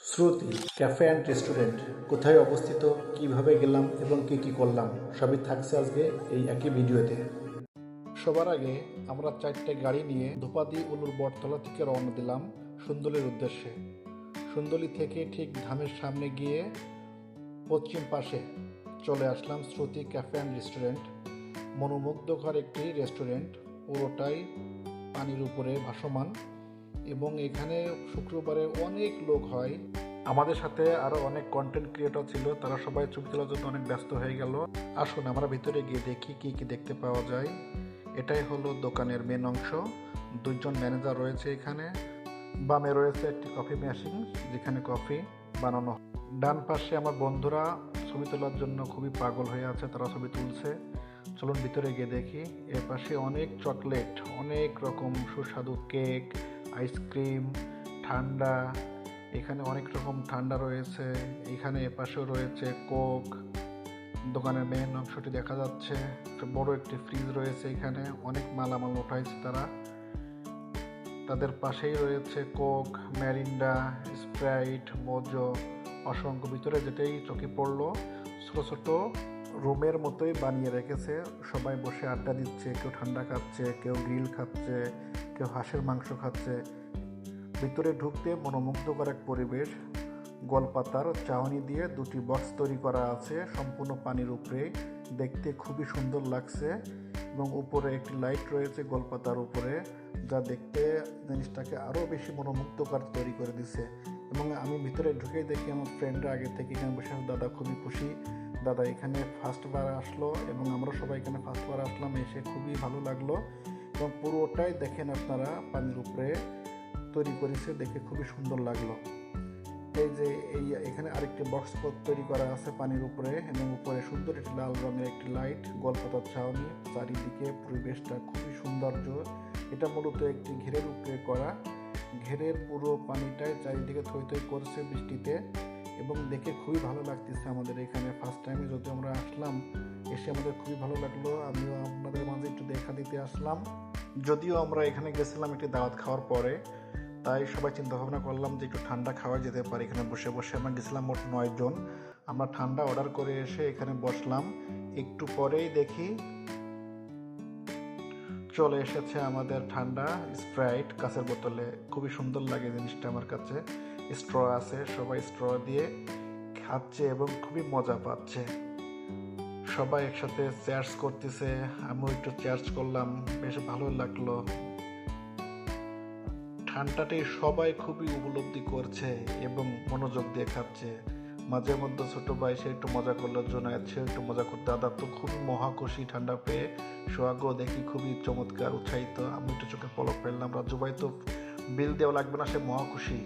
Shruti cafe and restaurant কোথায় অবস্থিত, কিভাবে গেলাম এবং কি কি করলাম সবই থাকছে আজকে এই একই ভিডিওতে। সবার আগে আমরা 4টে গাড়ি নিয়ে ধোপাদি উলুর বটতলা থেকে রওনা দিলাম সুন্দরীর উদ্দেশ্যে। সুন্দরী থেকে ঠিক ধামের সামনে গিয়ে পশ্চিম পাশে চলে আসলাম শ্রুতি ক্যাফে অ্যান্ড রেস্টুরেন্ট। মনোমুগ্ধকর একটি রেস্টুরেন্ট, পুরোটাই পানির উপরে ভাসমান এবং এখানে শুক্রবারে অনেক লোক হয়। আমাদের সাথে আরো অনেক কন্টেন্ট ক্রিয়েটর ছিল, তারা সবাই ছবি তোলার জন্য অনেক ব্যস্ত হয়ে গেল। আসুন আমরা ভিতরে গিয়ে দেখি কি কি দেখতে পাওয়া যায়। এটাই হলো দোকানের মেন অংশ। দুইজন ম্যানেজার রয়েছে এখানে। বামে রয়েছে একটি কফি মেশিন যেখানে কফি বানানো হয়। ডান পাশে আমার বন্ধুরা ছবি তোলার জন্য খুবই পাগল হয়ে আছে, তারা ছবি তুলছে। চলুন ভিতরে গিয়ে দেখি। এর পাশে অনেক চকলেট, অনেক রকম সুস্বাদু কেক, আইসক্রিম, ঠান্ডা, এখানে অনেক রকম ঠান্ডা রয়েছে। এখানে এপাশেও রয়েছে কোক। দোকানের মেন অংশটি দেখা যাচ্ছে, বড় একটি ফ্রিজ রয়েছে, এখানে অনেক মালামাল উঠাইছে তারা। তাদের পাশেই রয়েছে কোক, ম্যারিন্ডা, স্প্রাইট, মোজো, অসংখ্য। ভিতরে যেটাই চোখে পড়লো ছোট ছোট রুমের মতোই বানিয়ে রেখেছে। সবাই বসে আড্ডা দিচ্ছে, কেউ ঠান্ডা খাচ্ছে, কেউ গ্রিল খাচ্ছে, কেউ হাঁসের মাংস খাচ্ছে। ভিতরে ঢুকতে মনোমুগ্ধকর এক পরিবেশ। গোলপাতার চাউনি দিয়ে দুটি বক্স তৈরি করা আছে সম্পূর্ণ পানির উপরে, দেখতে খুবই সুন্দর লাগছে। এবং উপরে একটি লাইট রয়েছে গোলপাতার উপরে, যা দেখতে জিনিসটাকে আরও বেশি মনোমুগ্ধকর তৈরি করে দিছে। এবং আমি ভিতরে ঢুকেই দেখি আমার ফ্রেন্ডরা আগে থেকে এখানে বসে আছে। দাদা খুবই খুশি, দাদা এখানে ফার্স্টবার আসলো এবং আমরা সবাই এখানে ফার্স্টবার আসলাম, এসে খুবই ভালো লাগলো। এবং পুরোটাই দেখেন আপনারা পানির উপরে তৈরি করেছে, দেখে খুবই সুন্দর লাগলো। এই যে এখানে আরেকটি বক্স তৈরি করা আছে পানির উপরে, এবং উপরে সুন্দর একটি লাল রঙের একটি লাইট, গোলপাতার ছাউনি, চারিদিকে পরিবেশটা খুবই সৌন্দর্য। এটা মূলত একটি ঘেরের উপরে করা। ঘেরের পুরো পানিটাই চারিদিকে থই থই করছে বৃষ্টিতে, এবং দেখে খুবই ভালো লাগতেছে। আমাদের এখানে ফার্স্ট টাইমে যদি আমরা আসলাম, এসে আমাদের খুবই ভালো লাগলো। আমিও আপনাদের মাঝে একটু দেখা দিতে আসলাম। যদিও আমরা এখানে গেছিলাম একটি দাওয়াত খাওয়ার পরে, তাই সবাই চিন্তা ভাবনা করলাম যে একটু ঠান্ডা খাওয়া যেতে পারে। এখানে বসে বসে আমরা গেছিলাম মোট 9 জন। আমরা ঠান্ডা অর্ডার করে এসে এখানে বসলাম। একটু পরেই দেখি চলে এসেছে আমাদের ঠান্ডা স্প্রাইট কাঁচের বোতলে। খুবই সুন্দর লাগে জিনিসটা আমার কাছে। স্ট্র আছে, সবাই স্ট্র দিয়ে খাচ্ছে এবং খুবই মজা পাচ্ছে। সবাই একসাথে চেয়ার্স করতেছে, আমিও একটু চেয়ার্স করলাম, বেশ ভালো লাগলো। ঠান্ডাটি সবাই খুবই উপলব্ধি করছে এবং মনোযোগ দিয়ে খাচ্ছে। মাঝে মধ্যে ছোট ভাই সে একটু মজা করলো, জোনায়েদ সে একটু মজা করতে, দাদা তো খুবই মহাখুশি ঠান্ডা পেয়ে। সোহাগও দেখি খুবই চমৎকার উৎসাহিত, আমি একটু চোখে পলক ফেললাম। রাজু ভাই তো বিল দেওয়া লাগবে না, সে মহাখুশি।